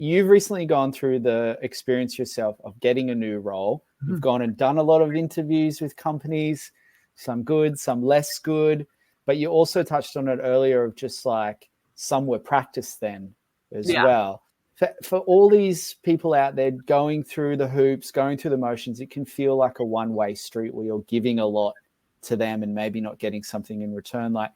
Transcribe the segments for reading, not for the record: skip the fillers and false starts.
you've recently gone through the experience yourself of getting a new role. You've gone and done a lot of interviews with companies, some good, some less good, but you also touched on it earlier of just like some were practice then as well. For all these people out there going through the hoops, going through the motions, it can feel like a one-way street where you're giving a lot to them and maybe not getting something in return. Like,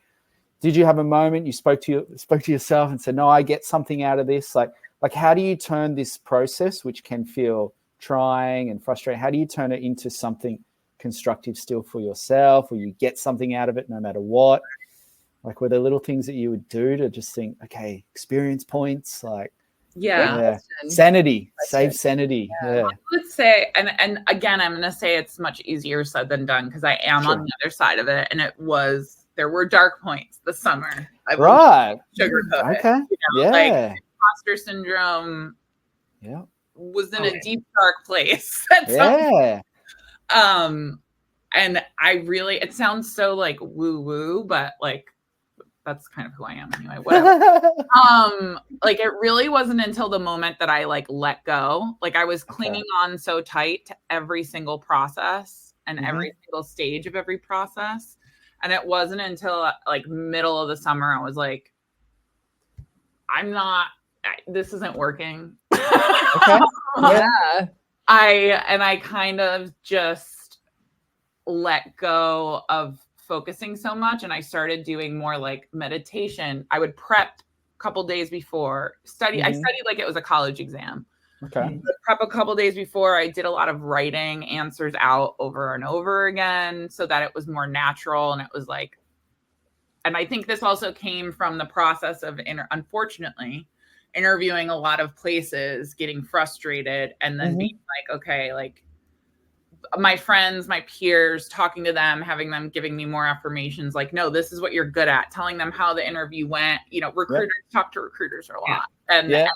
did you have a moment you spoke to yourself and said, no, I get something out of this? Like how do you turn this process, which can feel trying and frustrating, how do you turn it into something constructive still for yourself, or you get something out of it no matter what? Like, were there little things that you would do to just think, okay, experience points, like, sanity, save sanity. I would say, and again, I'm going to say it's much easier said than done because I am on the other side of it. And there were dark points this summer. I sugarcoat it. Like imposter syndrome was in a deep, dark place. And I really, it sounds so like woo-woo, but like, that's kind of who I am anyway. Whatever. Like it really wasn't until the moment that I like let go. Like I was clinging on so tight to every single process and every single stage of every process. And it wasn't until like middle of the summer, I was like, this isn't working. I kind of just let go of focusing so much, and I started doing more like meditation. I would prep a couple days before, study. I studied like it was a college exam. Prep a couple days before. I did a lot of writing answers out over and over again so that it was more natural. And it was like, and I think this also came from the process of unfortunately interviewing a lot of places, getting frustrated, and then being like, okay, like my friends, my peers, talking to them, having them giving me more affirmations, like, no, this is what you're good at, telling them how the interview went. You know, recruiters talk to recruiters a lot and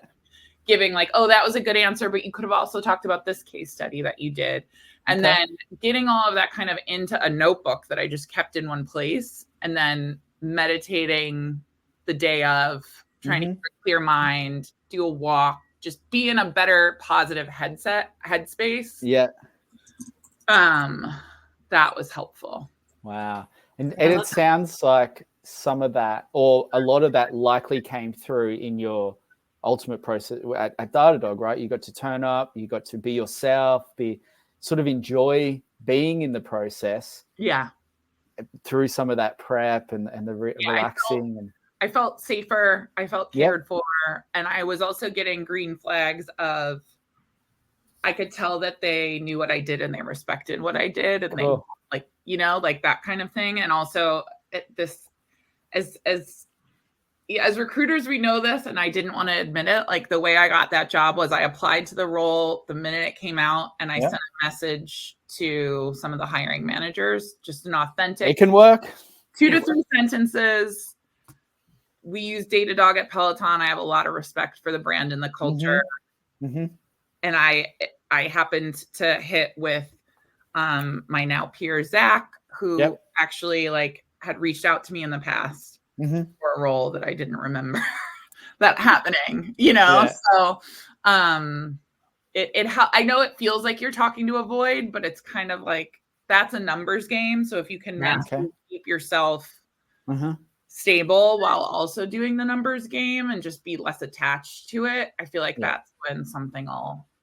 giving like, oh, that was a good answer, but you could have also talked about this case study that you did. And then getting all of that kind of into a notebook that I just kept in one place, and then meditating the day of, trying to keep a clear mind, do a walk, just be in a better positive headspace. That was helpful. Wow. And it sounds like some of that, or a lot of that, likely came through in your ultimate process at Datadog, right? You got to turn up, you got to be yourself, sort of enjoy being in the process. Through some of that prep and the relaxing. I felt safer. I felt cared for. And I was also getting green flags of, I could tell that they knew what I did and they respected what I did. And they like, you know, like that kind of thing. And also as recruiters, we know this, and I didn't want to admit it. Like the way I got that job was I applied to the role the minute it came out, and I sent a message to some of the hiring managers, just an authentic. It can work. 2 to 3 sentences. We use Datadog at Peloton. I have a lot of respect for the brand and the culture. And I happened to hit with my now peer, Zach, who actually like had reached out to me in the past for a role that I didn't remember that happening, you know? So I know it feels like you're talking to a void, but it's kind of like, that's a numbers game. So if you can mentally keep yourself stable while also doing the numbers game and just be less attached to it, I feel like that's when something will